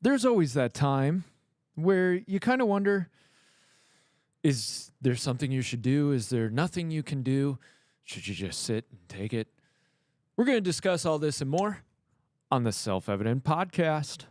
There's always that time where you kind of wonder, is there something you should do? Is there nothing you can do? Should you just sit and take it? We're going to discuss all this and more on the Self-Evident Podcast.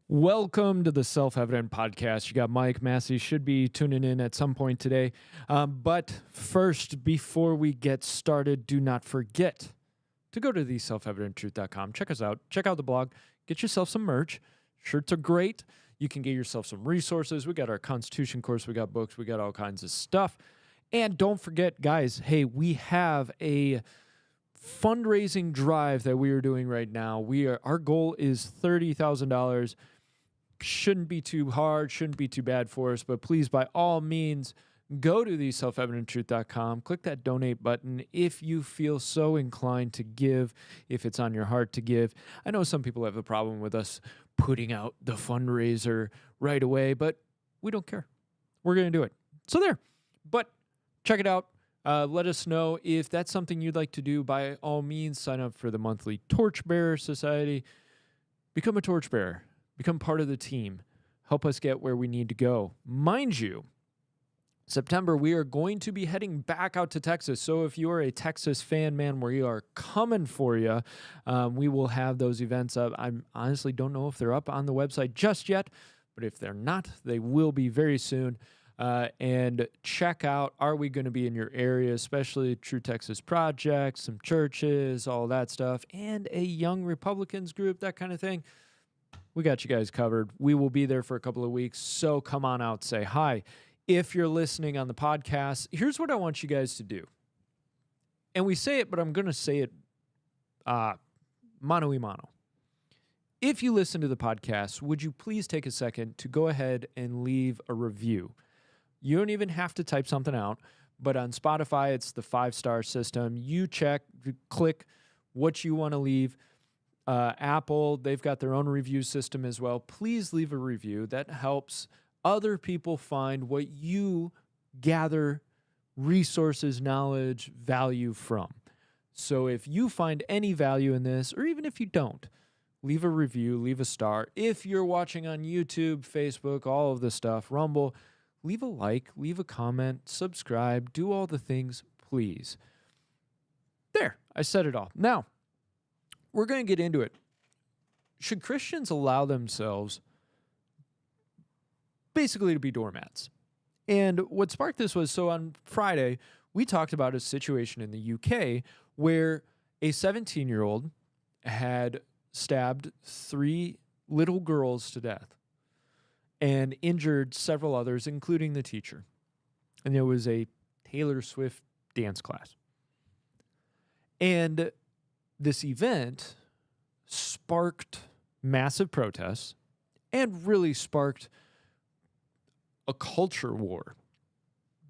Welcome to the Self-Evident Podcast. You got Mike Massey, should be tuning in at some point today. But first, before we get started, do not forget to go to theselfevidenttruth.com. Check us out. Check out the blog. Get yourself some merch. Shirts are great. You can get yourself some resources. We got our Constitution course. We got books. We got all kinds of stuff. And don't forget, guys, hey, we have a fundraising drive that we are doing right now. Our goal is $30,000. Shouldn't be too hard, shouldn't be too bad for us, but please, by all means, go to theselfevidenttruth.com, click that donate button if you feel so inclined to give, if it's on your heart to give. I know some people have a problem with us putting out the fundraiser right away, but we don't care. We're going to do it. So there. But check it out. Let us know if that's something you'd like to do. By all means, sign up for the monthly Torchbearer Society. Become a torchbearer. Become part of the team. Help us get where we need to go. Mind you, September, we are going to be heading back out to Texas. So if you are a Texas fan, man, we are coming for you. We will have those events up. I honestly don't know if they're up on the website just yet, but if they're not, they will be very soon. And check out, are we going to be in your area, especially True Texas Project, some churches, all that stuff, and a Young Republicans group, that kind of thing. We got you guys covered. We will be there for a couple of weeks, so come on out, say hi. If you're listening on the podcast, here's what I want you guys to do. And we say it, but I'm going to say it mano y mano. If you listen to the podcast, would you please take a second to go ahead and leave a review? You don't even have to type something out, but on Spotify, it's the 5-star system. You click what you want to leave. Apple, they've got their own review system as well. Please leave a review. That helps other people find what you gather resources, knowledge, value from. So if you find any value in this, or even if you don't, leave a review, leave a star. If you're watching on YouTube, Facebook, all of the stuff, Rumble, leave a like, leave a comment, subscribe, do all the things, please. There, I said it all. Now, we're going to get into it. Should Christians allow themselves basically to be doormats? And what sparked this was, so on Friday, we talked about a situation in the UK where a 17-year-old had stabbed 3 little girls to death and injured several others, including the teacher. And there was a Taylor Swift dance class. And this event sparked massive protests and really sparked a culture war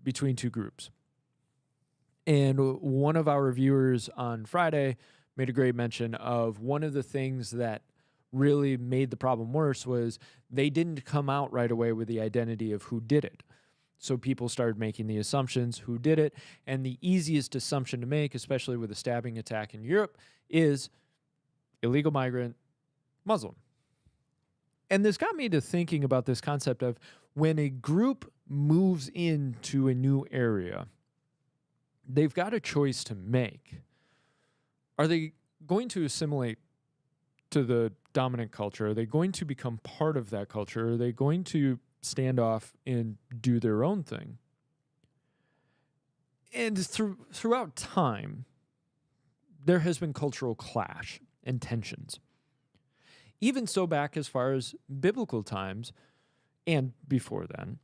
between two groups. And one of our reviewers on Friday made a great mention of one of the things that really made the problem worse was they didn't come out right away with the identity of who did it. So people started making the assumptions who did it. And the easiest assumption to make, especially with a stabbing attack in Europe, is illegal migrant, Muslim. And this got me to thinking about this concept of when a group moves into a new area, they've got a choice to make. Are they going to assimilate to the dominant culture? Are they going to become part of that culture? Are they going to stand off and do their own thing? And throughout time, there has been cultural clash and tensions. Even so back as far as biblical times and before then,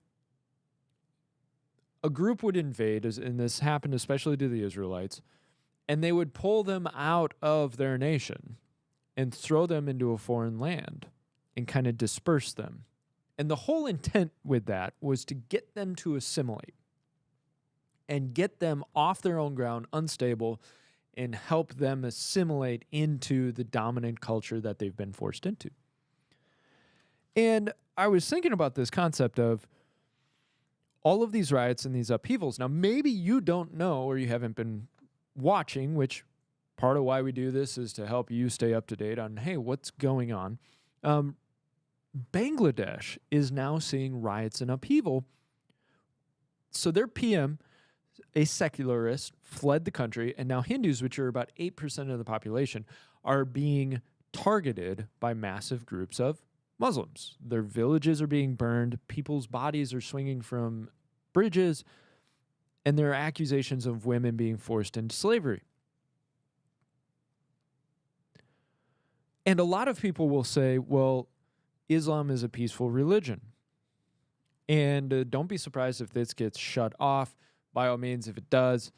a group would invade, and this happened especially to the Israelites, and they would pull them out of their nation and throw them into a foreign land and kind of disperse them. And the whole intent with that was to get them to assimilate and get them off their own ground, unstable, and help them assimilate into the dominant culture that they've been forced into. And I was thinking about this concept of all of these riots and these upheavals. Now, maybe you don't know or you haven't been watching, which part of why we do this is to help you stay up to date on, hey, what's going on? Bangladesh is now seeing riots and upheaval. So their PM, a secularist, fled the country, and now Hindus, which are about 8% of the population, are being targeted by massive groups of Muslims. Their villages are being burned, people's bodies are swinging from bridges, and there are accusations of women being forced into slavery. And a lot of people will say, well, Islam is a peaceful religion. And don't be surprised if this gets shut off. By all means, if it does,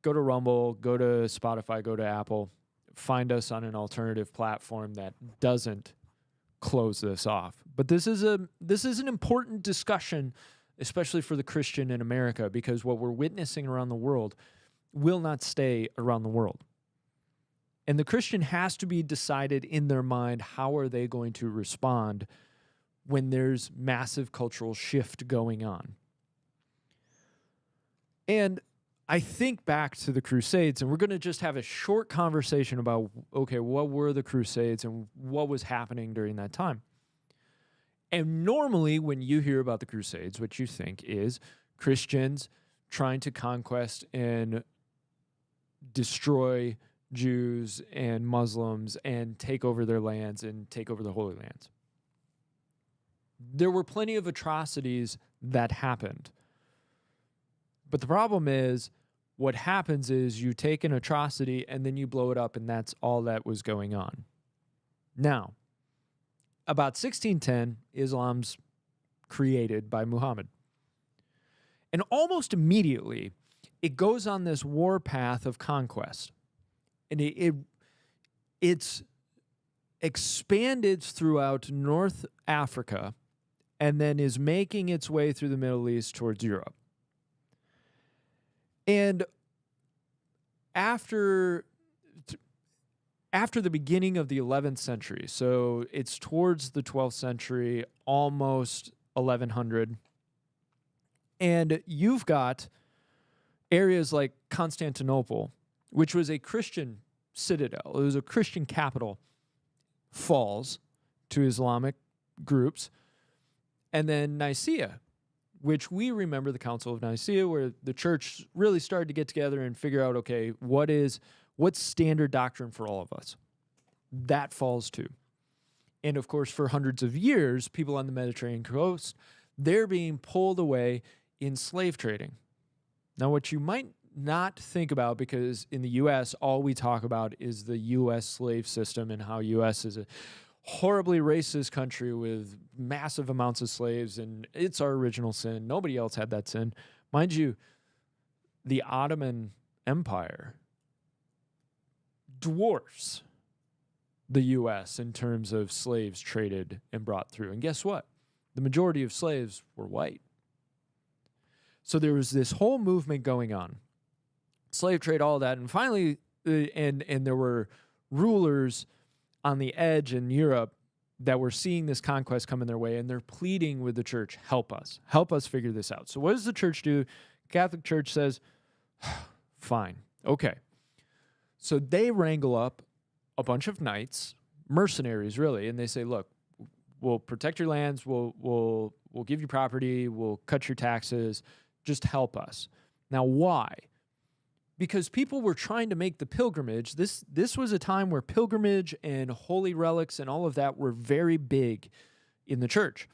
go to Rumble, go to Spotify, go to Apple, find us on an alternative platform that doesn't close this off. But this is an important discussion, especially for the Christian in America, because what we're witnessing around the world will not stay around the world. And the Christian has to be decided in their mind, how are they going to respond when there's massive cultural shift going on? And I think back to the Crusades, and we're going to just have a short conversation about, okay, what were the Crusades and what was happening during that time? And normally when you hear about the Crusades, what you think is Christians trying to conquest and destroy Jews and Muslims and take over their lands and take over the Holy Lands. There were plenty of atrocities that happened. But the problem is, what happens is you take an atrocity and then you blow it up, and that's all that was going on. Now, about 1610, Islam's created by Muhammad. And almost immediately, it goes on this war path of conquest. And it's expanded throughout North Africa and then is making its way through the Middle East towards Europe. And after the beginning of the 11th century, so it's towards the 12th century, almost 1100, and you've got areas like Constantinople, which was a Christian citadel, it was a Christian capital, falls to Islamic groups. And then Nicaea, which we remember the Council of Nicaea, where the church really started to get together and figure out, okay, what's standard doctrine for all of us? That falls too. And of course, for hundreds of years, people on the Mediterranean coast, they're being pulled away in slave trading. Now, what you might not think about, because in the U.S., all we talk about is the U.S. slave system and how U.S. is a horribly racist country with massive amounts of slaves, and it's our original sin. Nobody else had that sin. Mind you, the Ottoman Empire dwarfs the U.S. in terms of slaves traded and brought through. And guess what? The majority of slaves were white. So there was this whole movement going on. Slave trade, all that, and finally, and there were rulers on the edge in Europe that were seeing this conquest coming their way, and they're pleading with the church, help us figure this out. So what does the church do? Catholic Church says, fine, okay. So they wrangle up a bunch of knights, mercenaries really, and they say, look, we'll protect your lands, we'll give you property, we'll cut your taxes, just help us. Now, why? Because people were trying to make the pilgrimage. This was a time where pilgrimage and holy relics and all of that were very big in the church.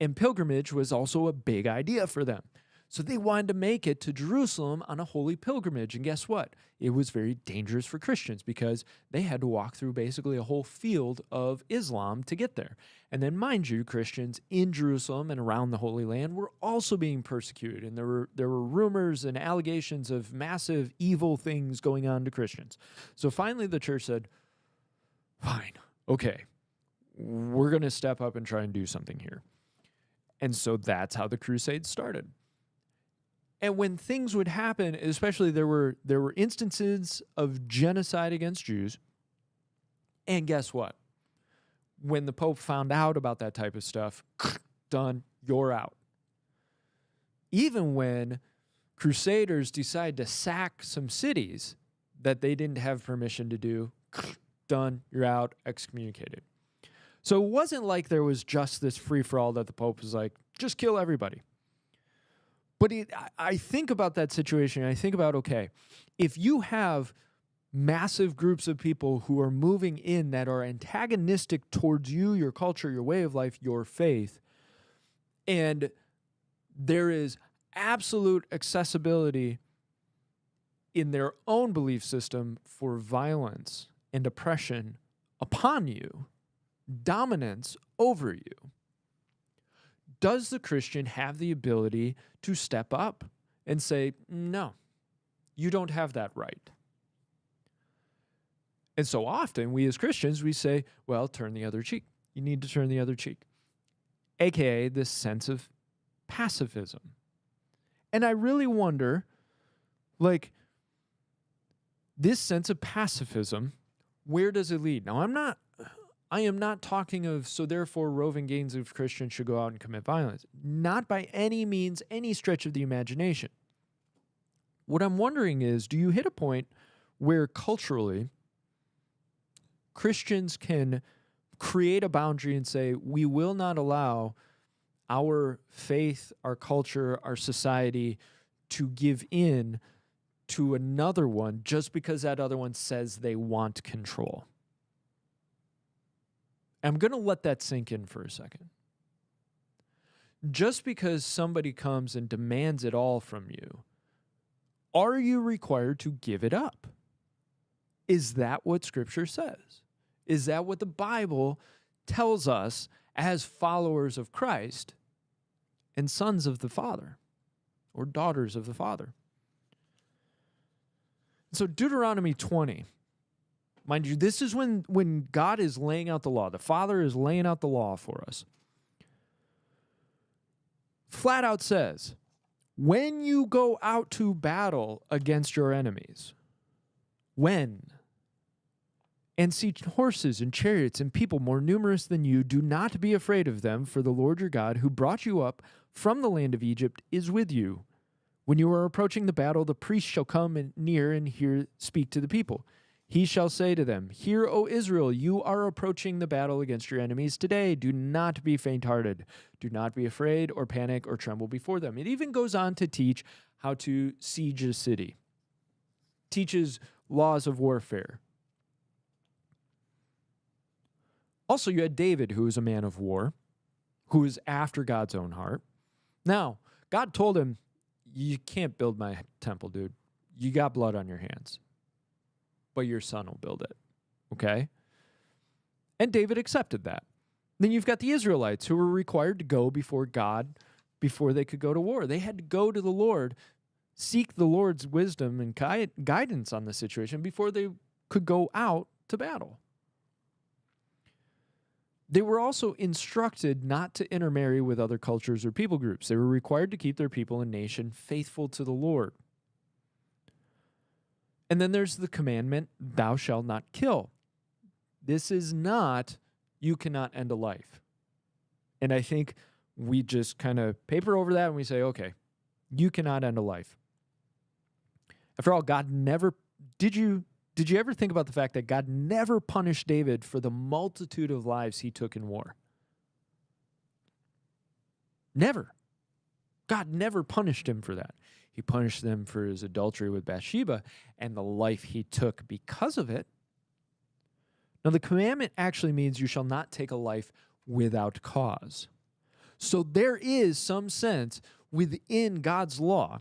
And pilgrimage was also a big idea for them. So they wanted to make it to Jerusalem on a holy pilgrimage. And guess what? It was very dangerous for Christians because they had to walk through basically a whole field of Islam to get there. And then, mind you, Christians in Jerusalem and around the Holy Land were also being persecuted. And there were rumors and allegations of massive evil things going on to Christians. So finally the church said, fine, okay, we're going to step up and try and do something here. And so that's how the Crusades started. And when things would happen, especially there were instances of genocide against Jews. And guess what? When the Pope found out about that type of stuff, done, you're out. Even when Crusaders decided to sack some cities that they didn't have permission to do, done, you're out, excommunicated. So it wasn't like there was just this free-for-all that the Pope was like, just kill everybody. But I think about that situation, and I think about, okay, if you have massive groups of people who are moving in that are antagonistic towards you, your culture, your way of life, your faith, and there is absolute accessibility in their own belief system for violence and oppression upon you, dominance over you, does the Christian have the ability to step up and say, no, you don't have that right? And so often we as Christians, we say, well, turn the other cheek. You need to turn the other cheek, AKA this sense of pacifism. And I really wonder, like, this sense of pacifism, where does it lead? Now, I am not talking of, so therefore roving gangs of Christians should go out and commit violence. Not by any means, any stretch of the imagination. What I'm wondering is, do you hit a point where culturally Christians can create a boundary and say, we will not allow our faith, our culture, our society to give in to another one just because that other one says they want control? I'm going to let that sink in for a second. Just because somebody comes and demands it all from you, are you required to give it up? Is that what Scripture says? Is that what the Bible tells us as followers of Christ and sons of the Father or daughters of the Father? So Deuteronomy 20, mind you, this is when God is laying out the law. The Father is laying out the law for us. Flat out says, when you go out to battle against your enemies, and see horses and chariots and people more numerous than you, do not be afraid of them, for the Lord your God, who brought you up from the land of Egypt, is with you. When you are approaching the battle, the priest shall come near and speak to the people. He shall say to them, Hear, O Israel, you are approaching the battle against your enemies today. Do not be faint-hearted. Do not be afraid or panic or tremble before them. It even goes on to teach how to siege a city. Teaches laws of warfare. Also, you had David, who was a man of war, who was after God's own heart. Now, God told him, you can't build my temple, dude. You got blood on your hands. But your son will build it, okay? And David accepted that. Then you've got the Israelites who were required to go before God before they could go to war. They had to go to the Lord, seek the Lord's wisdom and guidance on the situation before they could go out to battle. They were also instructed not to intermarry with other cultures or people groups. They were required to keep their people and nation faithful to the Lord. And then there's the commandment, thou shalt not kill. This is not, you cannot end a life. And I think we just kind of paper over that and we say, okay, you cannot end a life. After all, God never, did you ever think about the fact that God never punished David for the multitude of lives he took in war? Never. God never punished him for that. He punished them for his adultery with Bathsheba and the life he took because of it. Now, the commandment actually means you shall not take a life without cause. So there is some sense within God's law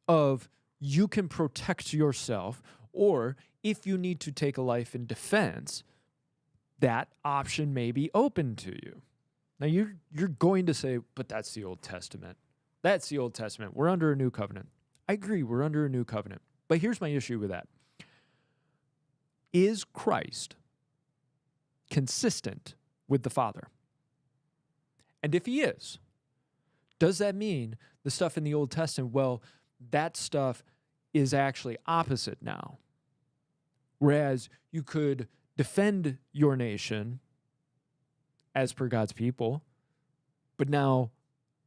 of you can protect yourself, or if you need to take a life in defense, that option may be open to you. Now, you're going to say, but that's the Old Testament. That's the Old Testament. We're under a new covenant. I agree, we're under a new covenant. But here's my issue with that. Is Christ consistent with the Father? And if he is, does that mean the stuff in the Old Testament, well, that stuff is actually opposite now. Whereas you could defend your nation as per God's people, but now,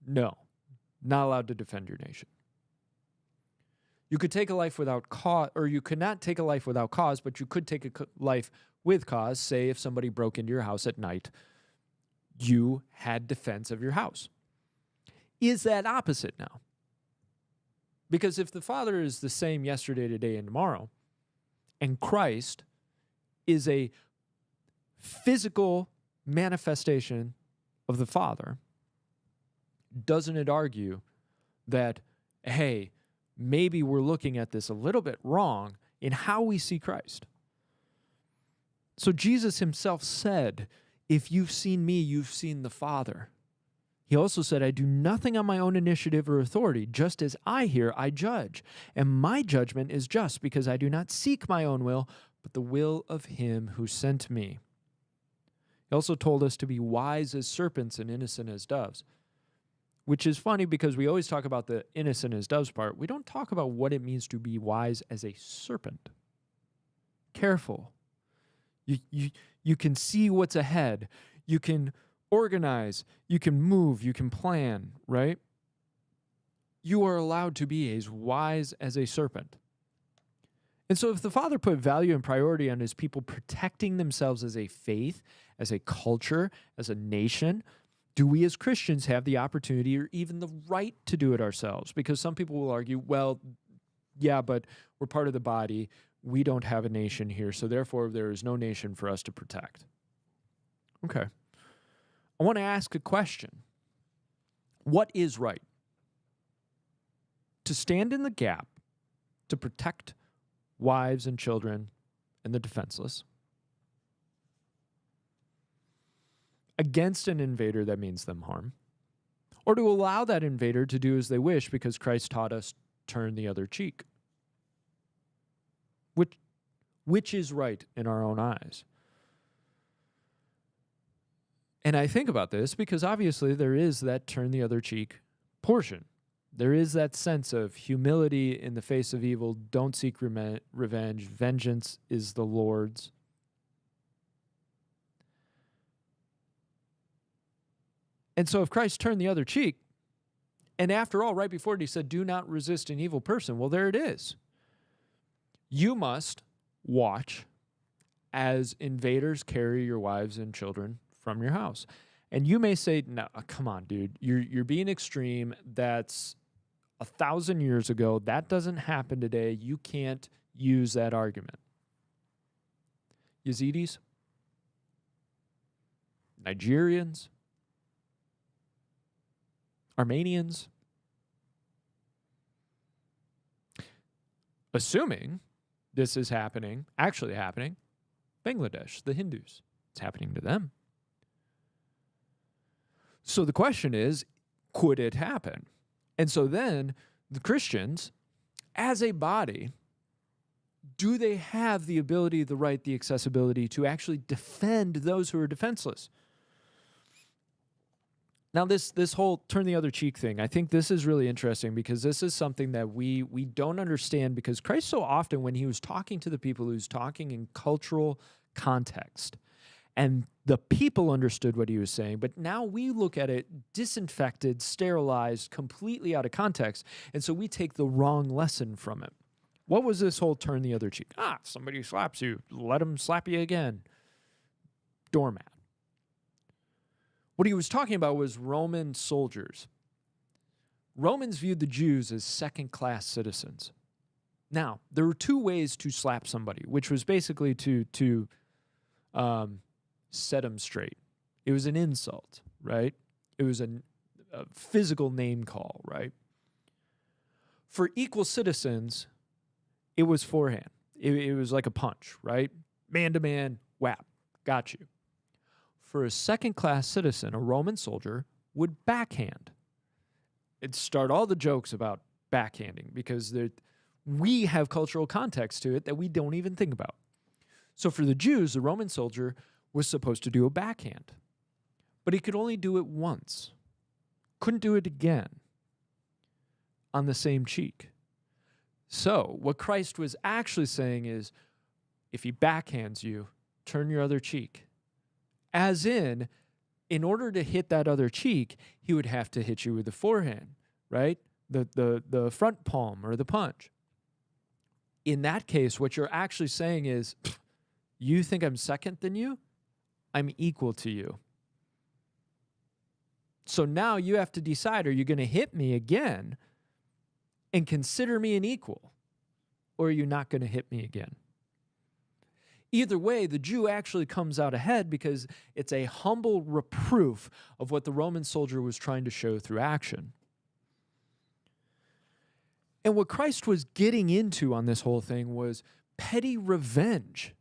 no, not allowed to defend your nation. You could take a life without cause, or you could not take a life without cause, but you could take a life with cause. Say if somebody broke into your house at night, you had defense of your house. Is that opposite now? Because if the Father is the same yesterday, today, and tomorrow, and Christ is a physical manifestation of the Father, doesn't it argue that, hey, maybe we're looking at this a little bit wrong in how we see Christ? So Jesus himself said, if you've seen me, you've seen the Father. He also said, I do nothing on my own initiative or authority. Just as I hear, I judge. And my judgment is just because I do not seek my own will, but the will of him who sent me. He also told us to be wise as serpents and innocent as doves, which is funny because we always talk about the innocent as doves part. We don't talk about what it means to be wise as a serpent. Careful. You can see what's ahead. You can organize, you can move, you can plan, right? You are allowed to be as wise as a serpent. And so if the Father put value and priority on his people protecting themselves as a faith, as a culture, as a nation, do we as Christians have the opportunity or even the right to do it ourselves? Because some people will argue, well, yeah, but we're part of the body. We don't have a nation here, so therefore there is no nation for us to protect. Okay. I want to ask a question. What is right? To stand in the gap to protect wives and children and the defenseless against an invader that means them harm, or to allow that invader to do as they wish because Christ taught us turn the other cheek? Which is right in our own eyes? And I think about this because obviously there is that turn the other cheek portion. There is that sense of humility in the face of evil. Don't seek revenge. Vengeance is the Lord's. And so if Christ turned the other cheek, and after all, right before it, he said, do not resist an evil person. Well, there it is. You must watch as invaders carry your wives and children from your house. And you may say, no, come on, dude, you're being extreme. That's 1,000 years ago. That doesn't happen today. You can't use that argument. Yazidis, Nigerians, Armenians, assuming this is actually happening, Bangladesh, the Hindus, it's happening to them. So the question is, could it happen? And so then the Christians, as a body, do they have the ability, the right, the accessibility to actually defend those who are defenseless? Now, this whole turn the other cheek thing, I think this is really interesting because this is something that we don't understand, because Christ so often, when he was talking to the people, he was talking in cultural context. And the people understood what he was saying, but now we look at it disinfected, sterilized, completely out of context, and so we take the wrong lesson from it. What was this whole turn the other cheek? If somebody slaps you, let them slap you again. Doormat. What he was talking about was Roman soldiers. Romans viewed the Jews as second-class citizens. Now, there were two ways to slap somebody, which was basically to set them straight. It was an insult, right? It was a physical name call, right? For equal citizens, it was forehand. It was like a punch, right? Man to man, whap, got you. For a second-class citizen, a Roman soldier would backhand. It'd start all the jokes about backhanding because we have cultural context to it that we don't even think about. So for the Jews, the Roman soldier was supposed to do a backhand, but he could only do it once. Couldn't do it again on the same cheek. So what Christ was actually saying is, if he backhands you, turn your other cheek. As in order to hit that other cheek, he would have to hit you with the forehand, right? The front palm or the punch. In that case, what you're actually saying is, you think I'm second than you? I'm equal to you. So now you have to decide, are you going to hit me again and consider me an equal? Or are you not going to hit me again? Either way, the Jew actually comes out ahead because it's a humble reproof of what the Roman soldier was trying to show through action. And what Christ was getting into on this whole thing was petty revenge.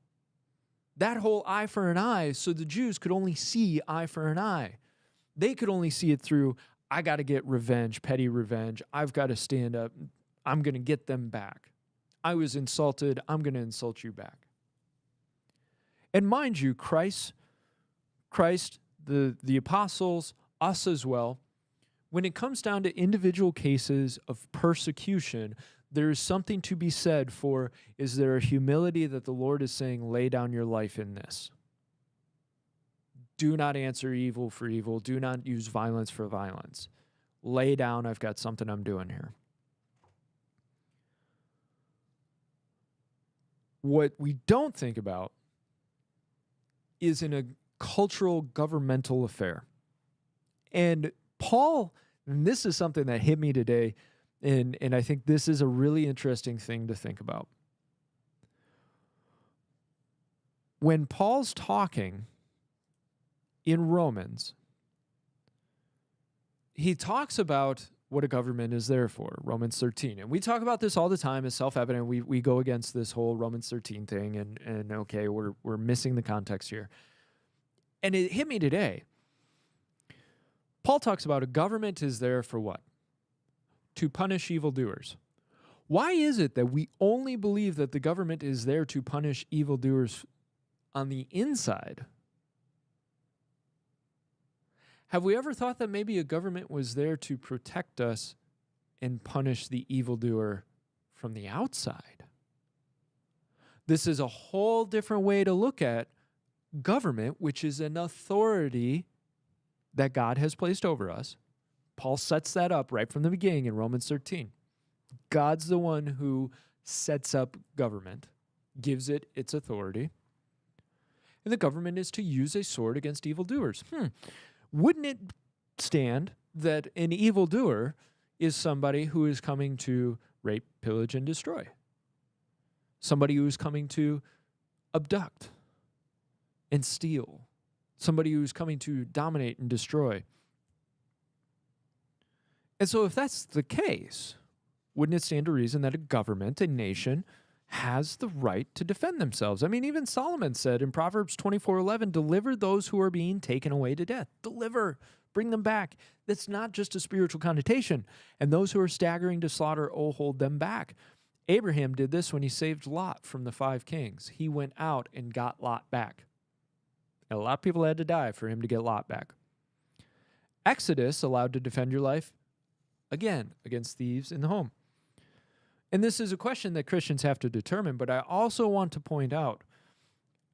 That whole eye for an eye, so the Jews could only see eye for an eye. They could only see it through, I got to get revenge, petty revenge. I've got to stand up. I'm going to get them back. I was insulted. I'm going to insult you back. And mind you, Christ, the apostles, us as well, when it comes down to individual cases of persecution, there is something to be said for, is there a humility that the Lord is saying, lay down your life in this? Do not answer evil for evil. Do not use violence for violence. Lay down, I've got something I'm doing here. What we don't think about is in a cultural governmental affair. And Paul, and this is something that hit me today, and I think this is a really interesting thing to think about. When Paul's talking in Romans, he talks about what a government is there for, Romans 13. And we talk about this all the time as self-evident. We go against this whole Romans 13 thing, and okay, we're missing the context here. And it hit me today. Paul talks about a government is there for what? To punish evildoers. Why is it that we only believe that the government is there to punish evildoers on the inside? Have we ever thought that maybe a government was there to protect us and punish the evildoer from the outside? This is a whole different way to look at government, which is an authority that God has placed over us. Paul sets that up right from the beginning in Romans 13. God's the one who sets up government, gives it its authority, and the government is to use a sword against evildoers. Wouldn't it stand that an evildoer is somebody who is coming to rape, pillage, and destroy? Somebody who is coming to abduct and steal. Somebody who's coming to dominate and destroy. And so if that's the case, wouldn't it stand to reason that a government, a nation, has the right to defend themselves? I mean, even Solomon said in Proverbs 24:11, deliver those who are being taken away to death. Deliver, bring them back. That's not just a spiritual connotation. And those who are staggering to slaughter, oh, hold them back. Abraham did this when he saved Lot from the 5 kings. He went out and got Lot back. And a lot of people had to die for him to get Lot back. Exodus allowed to defend your life, again, against thieves in the home. And this is a question that Christians have to determine, but I also want to point out,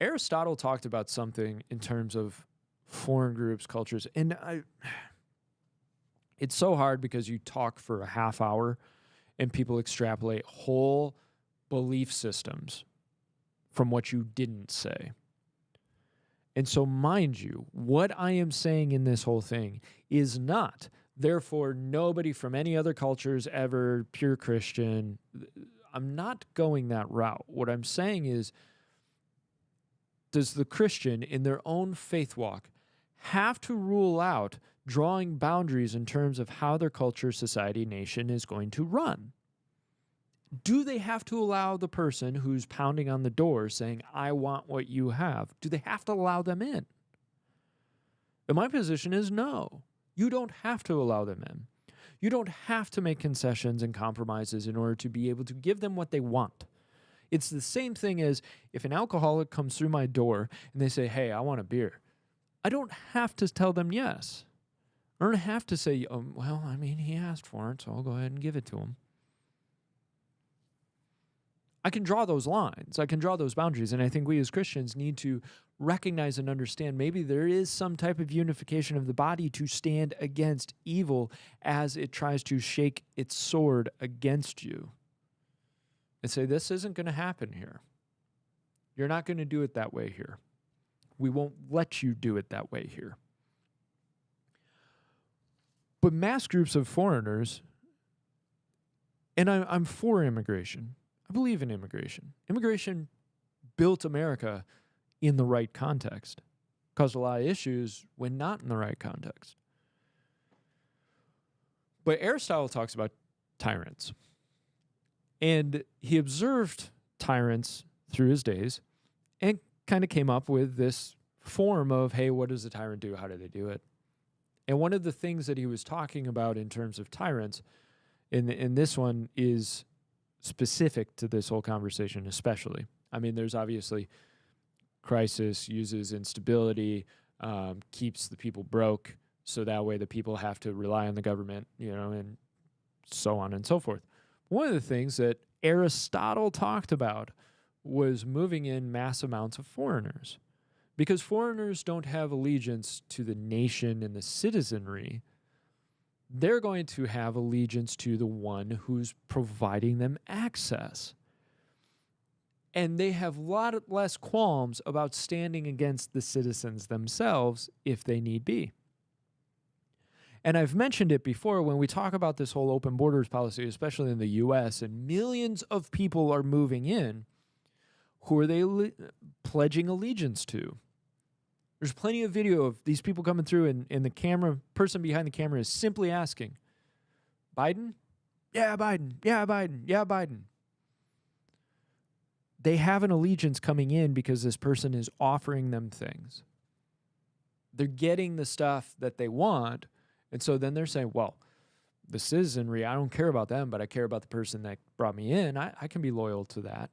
Aristotle talked about something in terms of foreign groups, cultures, and it's so hard because you talk for a half hour and people extrapolate whole belief systems from what you didn't say. And so, mind you, what I am saying in this whole thing is not, therefore, nobody from any other culture is ever pure Christian. I'm not going that route. What I'm saying is, does the Christian in their own faith walk have to rule out drawing boundaries in terms of how their culture, society, nation is going to run? Do they have to allow the person who's pounding on the door saying, I want what you have? Do they have to allow them in? And my position is no. You don't have to allow them in. You don't have to make concessions and compromises in order to be able to give them what they want. It's the same thing as if an alcoholic comes through my door and they say, hey, I want a beer. I don't have to tell them yes. I don't have to say, well, I mean, he asked for it, so I'll go ahead and give it to him. I can draw those lines. I can draw those boundaries. And I think we as Christians need to recognize and understand maybe there is some type of unification of the body to stand against evil as it tries to shake its sword against you. And say, this isn't going to happen here. You're not going to do it that way here. We won't let you do it that way here. But mass groups of foreigners, and I'm for immigration. I believe in immigration. Immigration built America in the right context. Caused a lot of issues when not in the right context. But Aristotle talks about tyrants. And he observed tyrants through his days and kind of came up with this form of, hey, what does a tyrant do? How do they do it? And one of the things that he was talking about in terms of tyrants, in this one, is specific to this whole conversation especially. I mean, there's obviously crisis, uses instability, keeps the people broke, so that way the people have to rely on the government, and so on and so forth. One of the things that Aristotle talked about was moving in mass amounts of foreigners, because foreigners don't have allegiance to the nation and the citizenry. They're going to have allegiance to the one who's providing them access. And they have a lot less qualms about standing against the citizens themselves if they need be. And I've mentioned it before when we talk about this whole open borders policy, especially in the U.S., and millions of people are moving in. Who are they pledging allegiance to? There's plenty of video of these people coming through, and the person behind the camera is simply asking, Biden? Yeah, Biden. Yeah, Biden. Yeah, Biden. They have an allegiance coming in because this person is offering them things. They're getting the stuff that they want, and so then they're saying, well, the citizenry, I don't care about them, but I care about the person that brought me in. I can be loyal to that.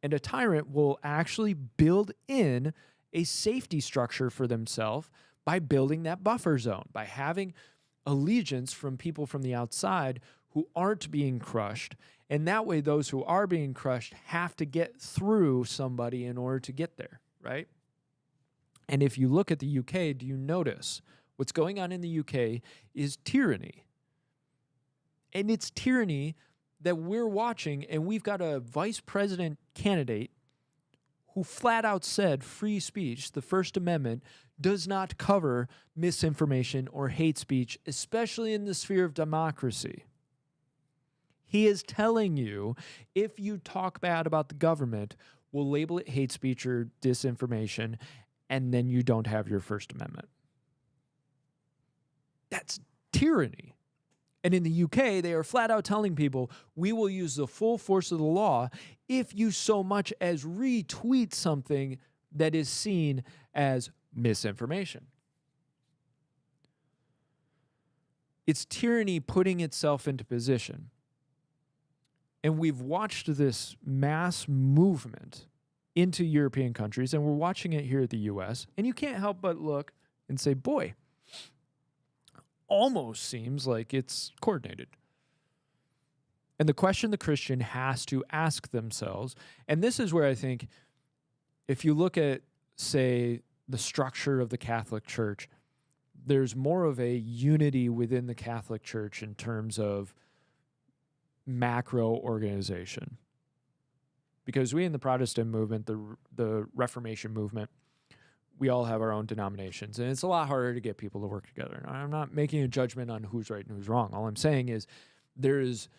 And a tyrant will actually build in a safety structure for themselves by building that buffer zone, by having allegiance from people from the outside who aren't being crushed. And that way, those who are being crushed have to get through somebody in order to get there, right? And if you look at the UK, do you notice what's going on in the UK is tyranny? And it's tyranny that we're watching, and we've got a vice president candidate who flat out said free speech, the First Amendment, does not cover misinformation or hate speech, especially in the sphere of democracy. He is telling you, if you talk bad about the government, we'll label it hate speech or disinformation, and then you don't have your First Amendment. That's tyranny. And in the UK, they are flat out telling people, we will use the full force of the law if you so much as retweet something that is seen as misinformation. It's tyranny putting itself into position. And we've watched this mass movement into European countries, and we're watching it here at the US, and you can't help but look and say, boy, almost seems like it's coordinated. And the question the Christian has to ask themselves, and this is where I think if you look at, say, the structure of the Catholic Church, there's more of a unity within the Catholic Church in terms of macro organization. Because we in the Protestant movement, the Reformation movement, we all have our own denominations, and it's a lot harder to get people to work together. I'm not making a judgment on who's right and who's wrong. All I'm saying is there is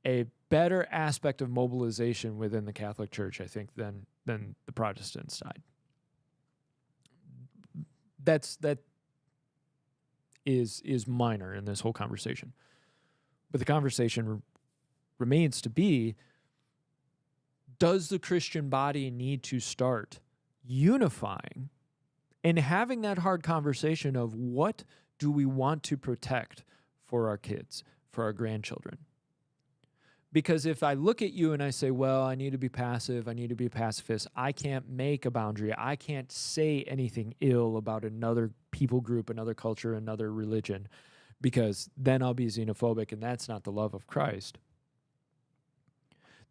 a better aspect of mobilization within the Catholic Church, I think, than the Protestant side. That is minor in this whole conversation. But the conversation remains to be, does the Christian body need to start unifying and having that hard conversation of what do we want to protect for our kids, for our grandchildren? Because if I look at you and I say, well, I need to be passive, I need to be a pacifist, I can't make a boundary, I can't say anything ill about another people group, another culture, another religion, because then I'll be xenophobic, and that's not the love of Christ.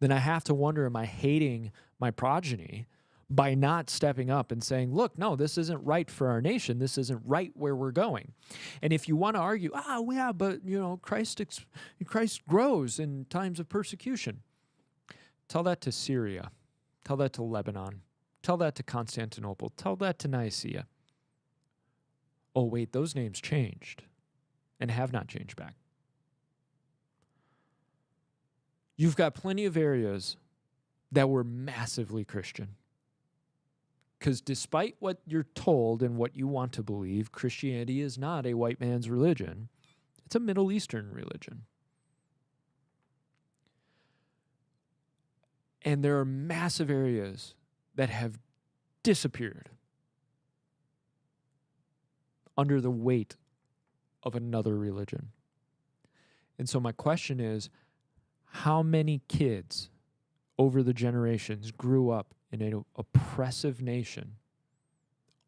then I have to wonder, am I hating my progeny by not stepping up and saying, look, no, this isn't right for our nation. This isn't right where we're going. And if you want to argue, yeah, but Christ grows in times of persecution. Tell that to Syria. Tell that to Lebanon. Tell that to Constantinople. Tell that to Nicaea. Oh, wait, those names changed and have not changed back. You've got plenty of areas that were massively Christian. Because despite what you're told and what you want to believe, Christianity is not a white man's religion. It's a Middle Eastern religion. And there are massive areas that have disappeared under the weight of another religion. And so my question is, how many kids over the generations grew up in an oppressive nation,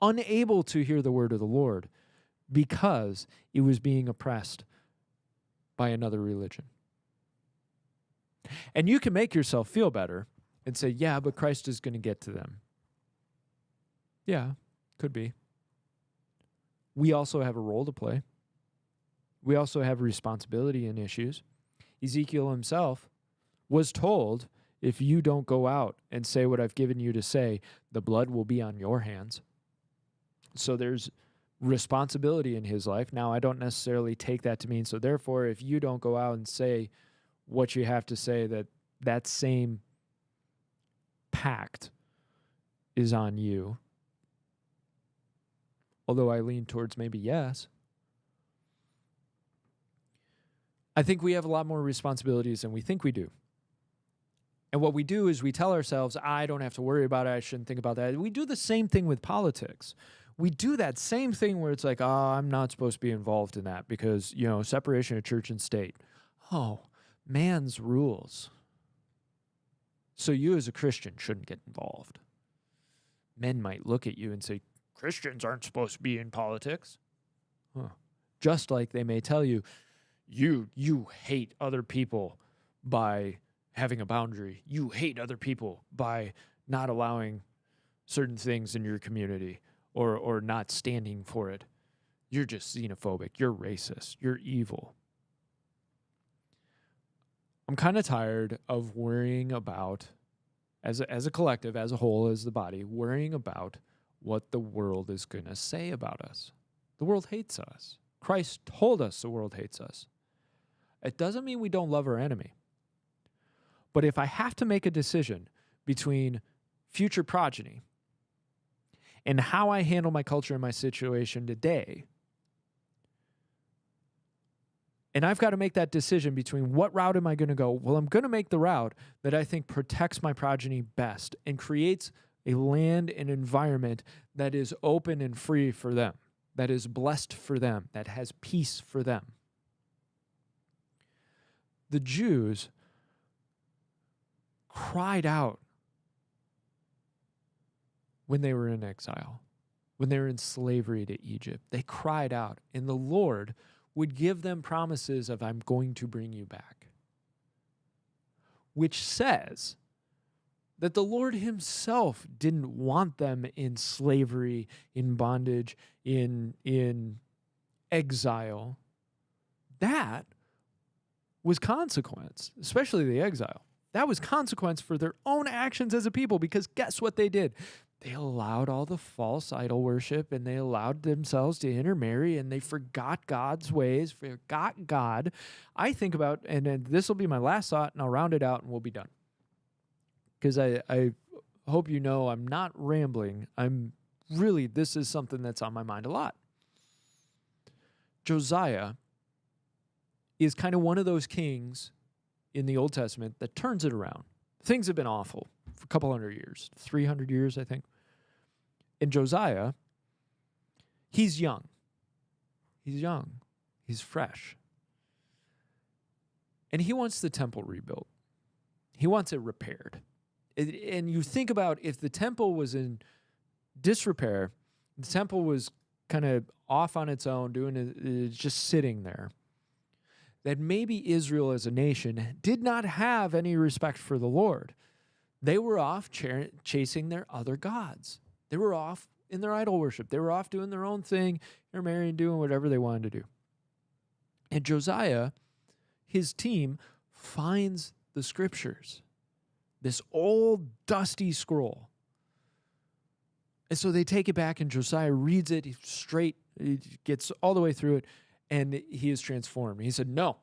unable to hear the word of the Lord because it was being oppressed by another religion? And you can make yourself feel better and say, yeah, but Christ is going to get to them. Yeah, could be. We also have a role to play. We also have a responsibility in issues. Ezekiel himself was told, if you don't go out and say what I've given you to say, the blood will be on your hands. So there's responsibility in his life. Now, I don't necessarily take that to mean, so therefore, if you don't go out and say what you have to say, that same pact is on you. Although I lean towards maybe yes. I think we have a lot more responsibilities than we think we do. And what we do is we tell ourselves, I don't have to worry about it, I shouldn't think about that. We do the same thing with politics. We do that same thing where it's like, I'm not supposed to be involved in that because, separation of church and state. Oh, man's rules. So you as a Christian shouldn't get involved. Men might look at you and say, Christians aren't supposed to be in politics. Huh. Just like they may tell you, you hate other people by having a boundary. You hate other people by not allowing certain things in your community or not standing for it. You're just xenophobic. You're racist. You're evil. I'm kind of tired of worrying about, as a collective, as a whole, as the body, worrying about what the world is going to say about us. The world hates us. Christ told us the world hates us. It doesn't mean we don't love our enemy. But if I have to make a decision between future progeny and how I handle my culture and my situation today, and I've got to make that decision between what route am I going to go? Well, I'm going to make the route that I think protects my progeny best and creates a land and environment that is open and free for them, that is blessed for them, that has peace for them. The Jews cried out when they were in exile, when they were in slavery to Egypt. They cried out, and the Lord would give them promises of, I'm going to bring you back, which says that the Lord himself didn't want them in slavery, in bondage, in exile. That was consequence, especially the exile. That was consequence for their own actions as a people, because guess what they did? They allowed all the false idol worship, and they allowed themselves to intermarry, and they forgot God's ways, forgot God. I think about, and this will be my last thought, and I'll round it out and we'll be done. Because I hope you know I'm not rambling. This is something that's on my mind a lot. Josiah is kind of one of those kings in the Old Testament that turns it around. Things have been awful for a couple hundred years, 300 years, I think. And Josiah, he's young. He's young. He's fresh. And he wants the temple rebuilt. He wants it repaired. And you think about, if the temple was in disrepair, the temple was kind of off on its own, doing it, just sitting there, that maybe Israel as a nation did not have any respect for the Lord. They were off chasing their other gods. They were off in their idol worship. They were off doing their own thing, intermarrying, doing whatever they wanted to do. And Josiah, his team, finds the scriptures, this old dusty scroll. And so they take it back, and Josiah reads it straight. He gets all the way through it, and he is transformed. He said, no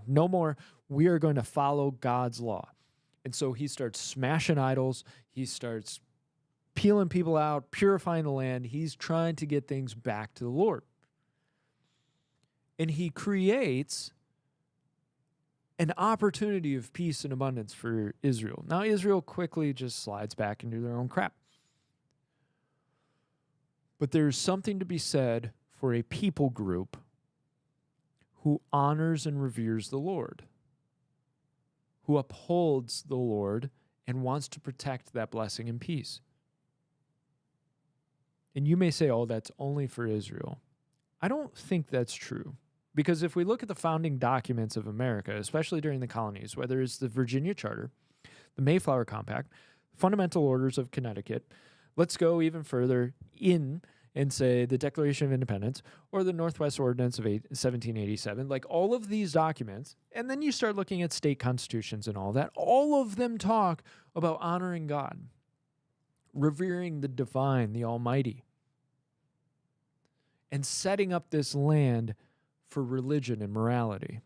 more. We are going to follow God's law. And so he starts smashing idols. He starts peeling people out, purifying the land. He's trying to get things back to the Lord. And he creates an opportunity of peace and abundance for Israel. Now, Israel quickly just slides back into their own crap. But there's something to be said for a people group who honors and reveres the Lord, who upholds the Lord and wants to protect that blessing and peace. And you may say, oh, that's only for Israel. I don't think that's true. Because if we look at the founding documents of America, especially during the colonies, whether it's the Virginia Charter, the Mayflower Compact, Fundamental Orders of Connecticut, let's go even further in and say the Declaration of Independence or the Northwest Ordinance of 1787, like all of these documents, and then you start looking at state constitutions and all that, all of them talk about honoring God, revering the divine, the almighty, and setting up this land for religion and morality.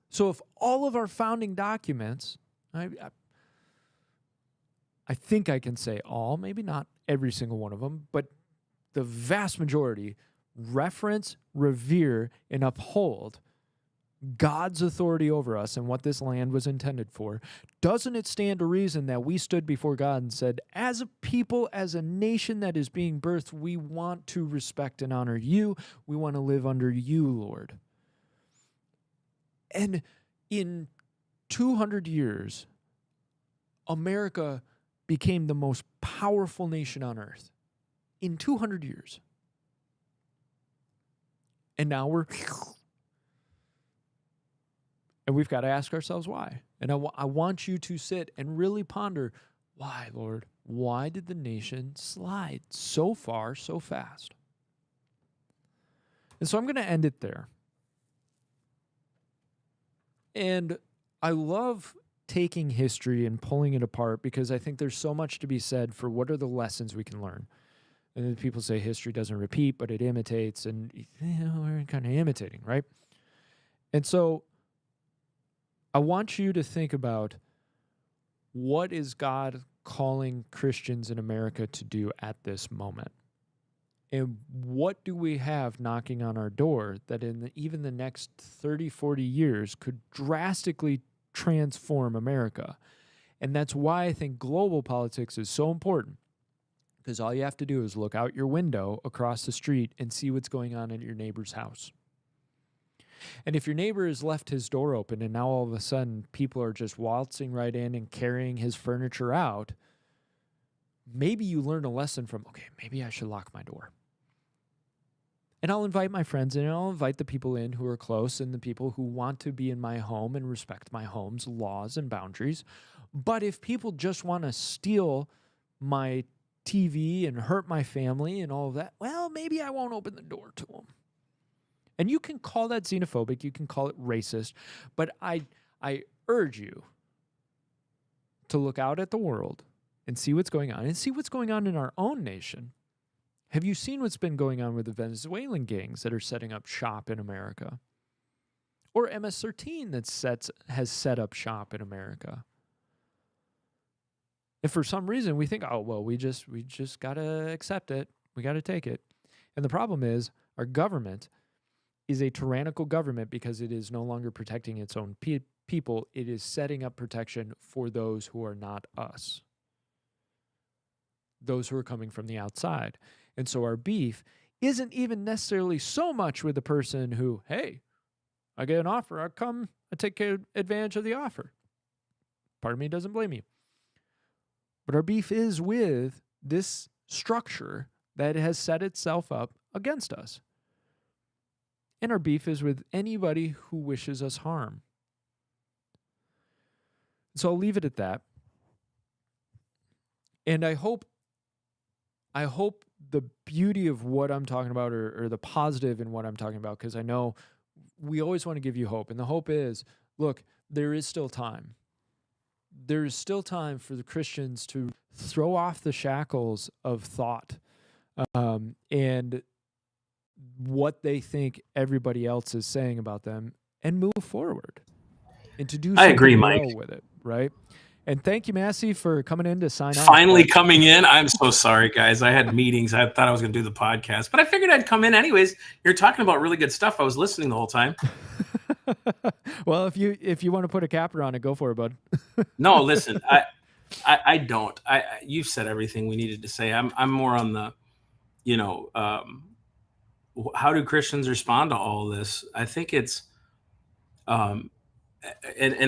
So if all of our founding documents, I think I can say all, maybe not every single one of them, but the vast majority reference, revere, and uphold God's authority over us and what this land was intended for, doesn't it stand to reason that we stood before God and said, as a people, as a nation that is being birthed, we want to respect and honor you. We want to live under you, Lord. And in 200 years, America became the most powerful nation on earth. In 200 years. And now and we've got to ask ourselves why. And I want you to sit and really ponder, why, Lord? Why did the nation slide so far, so fast? And so I'm going to end it there. And I love taking history and pulling it apart because I think there's so much to be said for what are the lessons we can learn. And then people say history doesn't repeat, but it imitates, and we're kind of imitating, right? And so I want you to think about, what is God calling Christians in America to do at this moment? And what do we have knocking on our door that in even the next 30, 40 years could drastically transform America? And that's why I think global politics is so important, because all you have to do is look out your window across the street and see what's going on at your neighbor's house. And if your neighbor has left his door open and now all of a sudden people are just waltzing right in and carrying his furniture out, maybe you learn a lesson from, okay, maybe I should lock my door. And I'll invite my friends in, and I'll invite the people in who are close and the people who want to be in my home and respect my home's laws and boundaries. But if people just want to steal my TV and hurt my family and all of that, well, maybe I won't open the door to them. And you can call that xenophobic, you can call it racist, but I urge you to look out at the world and see what's going on, and see what's going on in our own nation. Have you seen what's been going on with the Venezuelan gangs that are setting up shop in America? Or MS-13 that has set up shop in America? If for some reason we think, oh, well, we just got to accept it, we got to take it. And the problem is our government is a tyrannical government because it is no longer protecting its own people. It is setting up protection for those who are not us, those who are coming from the outside. And so our beef isn't even necessarily so much with the person who, hey, I get an offer, I come, I take advantage of the offer. Part of me doesn't blame you. But our beef is with this structure that has set itself up against us. and our beef is with anybody who wishes us harm. So I'll leave it at that. And I hope the beauty of what I'm talking about, or the positive in what I'm talking about, because I know we always want to give you hope. And the hope is, look, there is still time. There is still time for the Christians to throw off the shackles of thought and what they think everybody else is saying about them, and move forward and to do I something agree, Mike. well with it, right? And thank you, Massey, for coming in to sign off. Finally coming in. I'm so sorry, guys. I had meetings. I thought I was going to do the podcast, but I figured I'd come in anyways. You're talking about really good stuff. I was listening the whole time. Well, if you want to put a capper on it, go for it, bud. No, listen, I don't. You've said everything we needed to say. I'm more on the, how do Christians respond to all this? I think it's, and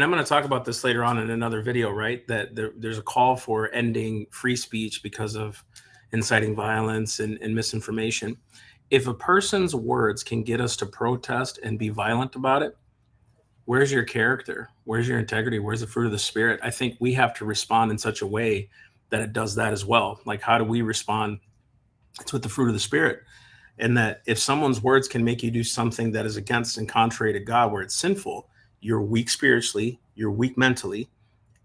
I'm going to talk about this later on in another video, right? That there's a call for ending free speech because of inciting violence and misinformation. If a person's words can get us to protest and be violent about it, where's your character? Where's your integrity? Where's the fruit of the Spirit? I think we have to respond in such a way that it does that as well. Like, how do we respond? It's with the fruit of the Spirit. And that if someone's words can make you do something that is against and contrary to God, where it's sinful, you're weak spiritually, you're weak mentally,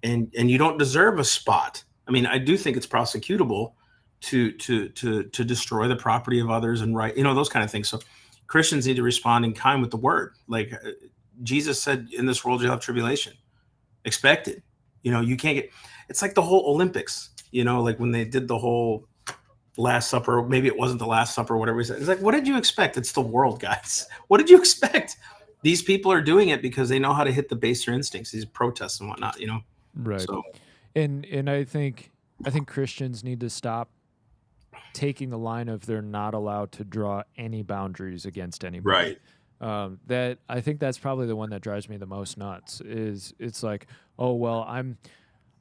and you don't deserve a spot. I mean, I do think it's prosecutable to destroy the property of others and those kind of things. So Christians need to respond in kind with the word. Like Jesus said, in this world you'll have tribulation. Expect it. You can't get. It's like the whole Olympics. Like when they did the whole Last Supper, maybe it wasn't the Last Supper, whatever he said. It's like, what did you expect? It's the world, guys. What did you expect? These people are doing it because they know how to hit the baser instincts, these protests and whatnot, Right. So, and I think Christians need to stop taking the line of they're not allowed to draw any boundaries against anybody. right. That I think that's probably the one that drives me the most nuts. Is it's like, oh well,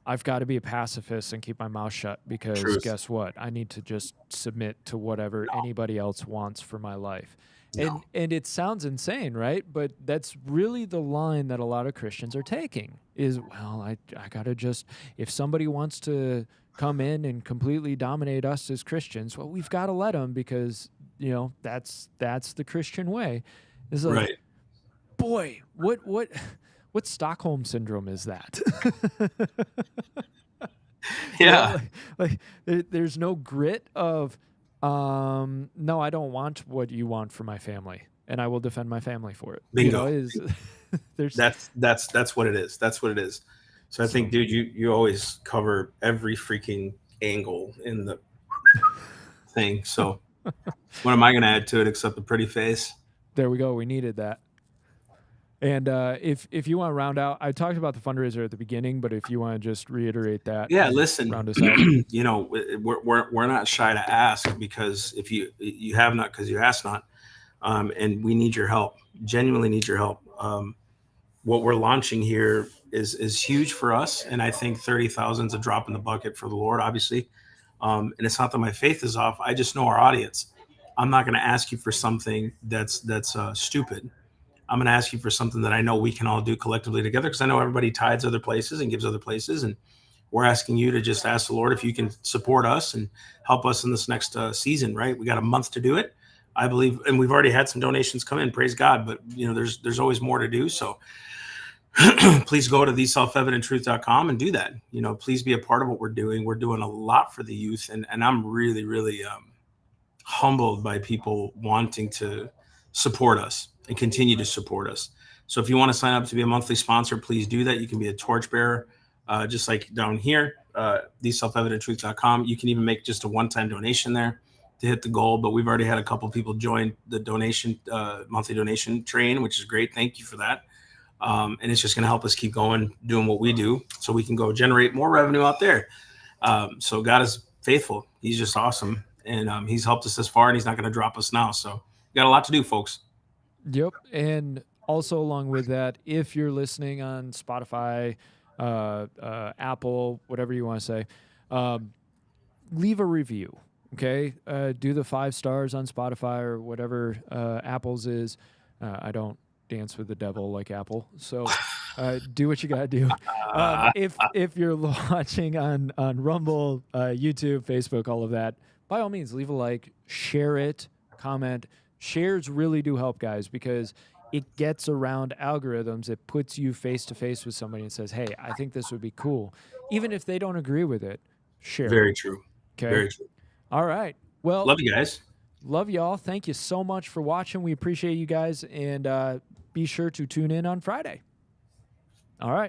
I've got to be a pacifist and keep my mouth shut because Truth. guess what? I need to just submit to whatever anybody else wants for my life. No. And it sounds insane, right? But that's really the line that a lot of Christians are taking is, well, I got to just, if somebody wants to come in and completely dominate us as Christians, well, we've got to let them because, that's the Christian way. It's like, Right. boy, what Stockholm syndrome is that? Yeah. Like there's no grit of, no, I don't want what you want for my family, and I will defend my family for it. Bingo. There's that's what it is. That's what it is. So I think, dude, you always cover every freaking angle in the thing. So what am I going to add to it except a pretty face? There we go. We needed that. And if you want to round out, I talked about the fundraiser at the beginning, but if you want to just reiterate that, Yeah, listen, round us out. We're not shy to ask because if you have not, because you ask not, and we need your help. Genuinely need your help. What we're launching here is huge for us, and I think 30,000 is a drop in the bucket for the Lord, obviously. And it's not that my faith is off. I just know our audience. I'm not going to ask you for something that's stupid. I'm going to ask you for something that I know we can all do collectively together, because I know everybody tithes other places and gives other places. And we're asking you to just ask the Lord if you can support us and help us in this next season, right? We got a month to do it, I believe. And we've already had some donations come in, praise God. But, there's always more to do. So please go to theselfevidenttruth.com and do that. Please be a part of what we're doing. We're doing a lot for the youth. And I'm really, really humbled by people wanting to support us and continue to support us. So if you want to sign up to be a monthly sponsor, please do that. You can be a torchbearer, just like down here, theselfevidenttruth.com. You can even make just a one-time donation there to hit the goal. But we've already had a couple of people join the donation, monthly donation train, which is great. Thank you for that. And it's just going to help us keep going, doing what we do so we can go generate more revenue out there. So God is faithful. He's just awesome. And he's helped us this far, and he's not going to drop us now. So we got a lot to do, folks. Yep. And also along with that, if you're listening on Spotify, Apple, whatever you want to say, leave a review. Okay. Do the 5 stars on Spotify or whatever Apple's is. I don't dance with the devil like Apple. So do what you gotta do. If you're watching on Rumble, YouTube, Facebook, all of that, by all means, leave a like, share it, comment. Shares really do help, guys, because it gets around algorithms. It puts you face to face with somebody and says, "Hey, I think this would be cool," even if they don't agree with it. Share Very it. true. Okay. Very true. All right. Well, Love you guys. love y'all. Thank you so much for watching. We appreciate you guys, and be sure to tune in on Friday. All right.